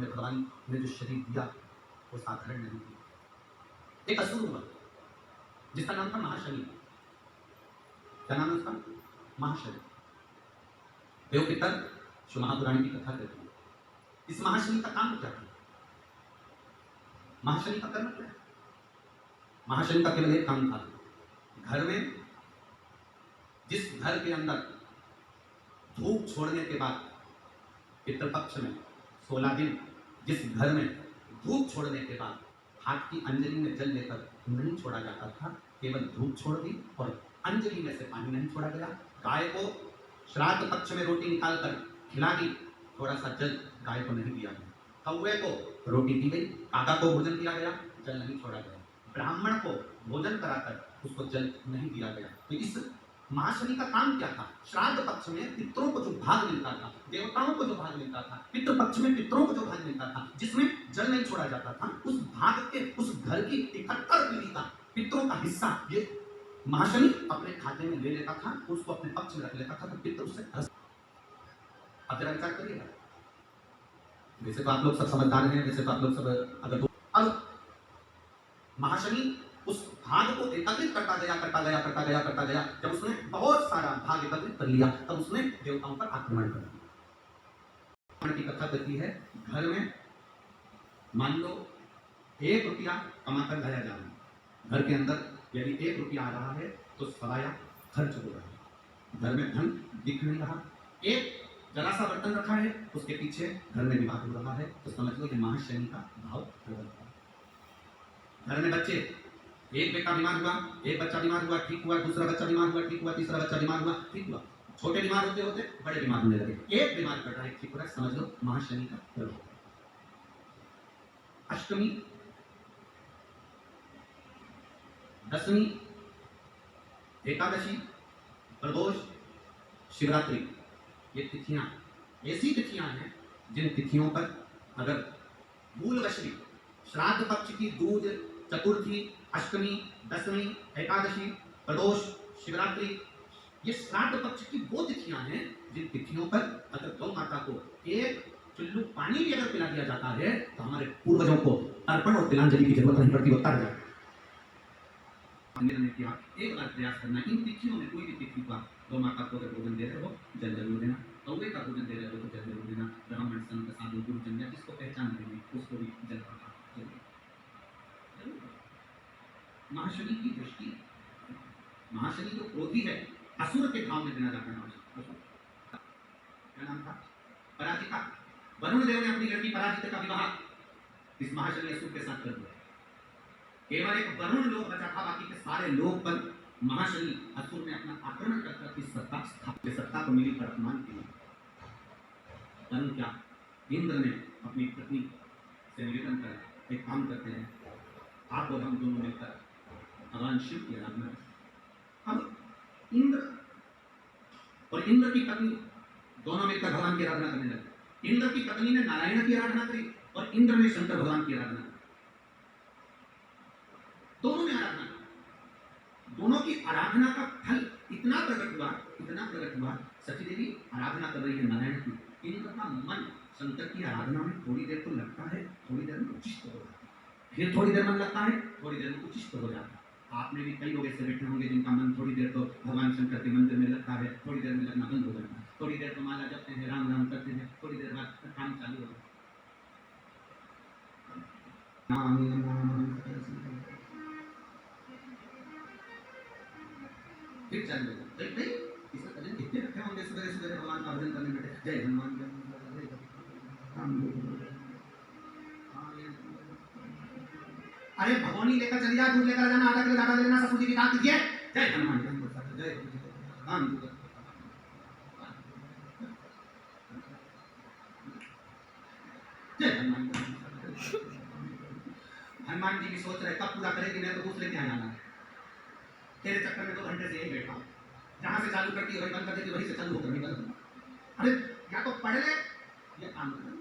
हमें भगवान ने जो शरीर दिया वो साधारण नहीं दिया। एक असुर हुआ जिसका नाम था महाशनि। क्या नाम है उसका? महाशनि। देव पितर जो महापुराण की कथा कहती है। इस महाशनि का काम क्या था? महाशनि का कर्म क्या है? महाशनि का केवल एक काम था, घर में जिस घर के अंदर धूप छोड़ने के बाद पितृपक्ष में 16 दिन जिस घर में धूप छोड़ने के बाद हाथ की अंजलि में जल लेकर नहीं छोड़ा जाता था, केवल धूप छोड़ दी और अंजलि में से पानी नहीं छोड़ा गया। गाय को श्राद्ध पक्ष में रोटी निकालकर खिला दी, थोड़ा सा जल गाय को नहीं दिया गया। कौवे को रोटी दी गई, काका को भोजन दिया गया, जल नहीं छोड़ा गया। ब्राह्मण को भोजन कराकर उसको जल नहीं दिया गया। तो इस महाशनि का काम क्या था? श्राद्ध पक्ष में पितरों को जो भाग मिलता था, देवताओं को जो भाग मिलता था, पितृ पक्ष में पितरों को जो भाग मिलता था, जिसमें जल नहीं छोड़ा जाता था, उस भाग के उस घर की 71 पीढ़ी का पितरों का हिस्सा ये महाशनि अपने खाते में ले लेता था, उसको अपने पक्ष में रख लेता था। तो पितर उससे अब जरा विचार करिएगा। वैसे तो आप लोग सब समझदार हैं, वैसे तो आप लोग सब अगर अब महाशनि उस भाग को एकत्रित करता गया। जब उसने बहुत सारा भाग एकत्रित कर लिया, तब उसने देवताओं पर आक्रमण कर दिया। की कथा कहती है, घर में मान लो 1 रुपया कमाकर लाया जा रहा है, घर के अंदर यदि 1 रुपया आ रहा है तो सवाया खर्च हो रहा है, घर में धन दिख नहीं रहा, एक जरा सा बर्तन रखा है, उसके पीछे घर में विवाद हो रहा है, तो समझ लो कि महाशनि का भाव प्रबल है। घर में बच्चे, एक बेटा बीमार हुआ, एक बच्चा बीमार हुआ, ठीक हुआ, दूसरा बच्चा बीमार हुआ, ठीक हुआ, तीसरा बच्चा बीमार हुआ, ठीक हुआ, छोटे बीमार होते होते बड़े बीमार होने लगे, एक बीमार पड़ रहा है, ठीक हो रहा है, समझ लो महाशनि का प्रभाव। अष्टमी, दशमी, एकादशी, प्रदोष, शिवरात्रि, ये तिथियां ऐसी तिथियां हैं जिन तिथियों पर अगर भूलवश भी श्राद्ध पक्ष की दूज, चतुर्थी, अष्टमी, दशमी, एकादशी, प्रदोष, शिवरात्रि, ये श्राद्ध पक्ष की वो तिथियां हैं जिन तिथियों पर अगर गौ माता को एक चुल्लू पानी भी अगर पिला दिया जाता है तो हमारे पूर्वजों को तर्पण और तिलांजलि की जरूरत नहीं पड़ती, वो तर जाए। एक बार प्रयास करना, इन तिथियों में कोई भी तिथि का गौ माता को अगर भोजन दे रहे हो जल जरूर देना, कौवे का भोजन दे रहे हो तो जल जरूर देना, ब्राह्मण, संत, साधु, गुरुजन या जिसको पहचान देंगे उसको भी जल रखा जरूर। महाशनि की दृष्टि, महाशनि जो क्रोधी है, असुर के भाव में गिना जाता है। क्या नाम था? पराजिता। वरुण देव ने अपनी लड़की पराजिता का विवाह इस महाशनि असुर के साथ कर दिया। केवल एक वरुण लोग बचा था, बाकी के सारे लोग पर महाशनि असुर ने अपना आक्रमण करके इस सत्ता को मिली पर अपमान किया। वरुण क्या, इंद्र ने अपनी पत्नी से निवेदन करा, एक काम करते हैं, आप और हम दोनों मिलकर भगवान शिव की आराधना करें। अब इंद्र और इंद्र की पत्नी दोनों मिलकर भगवान की आराधना करने लगे। इंद्र की पत्नी ने नारायण की आराधना करी और इंद्र ने शंकर भगवान की आराधना करी। दोनों ने आराधना, दोनों की आराधना का फल इतना प्रकट हुआ, सची देवी आराधना कर रही है नारायण की, इंद्र का मन शंकर की आराधना में थोड़ी देर तो लगता है, थोड़ी देर में उच्चिष्ट हो जाता है, फिर थोड़ी देर मन लगता है, थोड़ी देर में उच्चिष्ट हो जाता है। आपने भी कई लोग ऐसे बैठे होंगे जिनका मन थोड़ी देर तो भगवान शंकर के मंदिर में लगता है, थोड़ी देर में लगना बंद हो जाता है, थोड़ी देर तो माला जपते हैं, राम राम करते हैं, थोड़ी देर बाद काम चालू होता है। फिर चालू हो जाता है। इसका भजन कितने रखे होंगे, सवेरे सवेरे भगवान का भजन करने बैठे, जय हनुमान जय अरे भगवानी लेकर चली जा, दूध लेकर जाना, आटा किलो ले लेना, सब जी की दात दीजिए, जय हनुमान जय राम। जय हनुमान। हनुमान जी भी सोच रहे कब पूरा करेगी, मैं तो दूसरे के यहाँ जाना है, तेरे चक्कर में 2 घंटे से यही बैठा, जहां से चालू करती है वही बंद कर देती, वही से चालू होकर नहीं बंद। अरे या तो पढ़ ले या काम कर।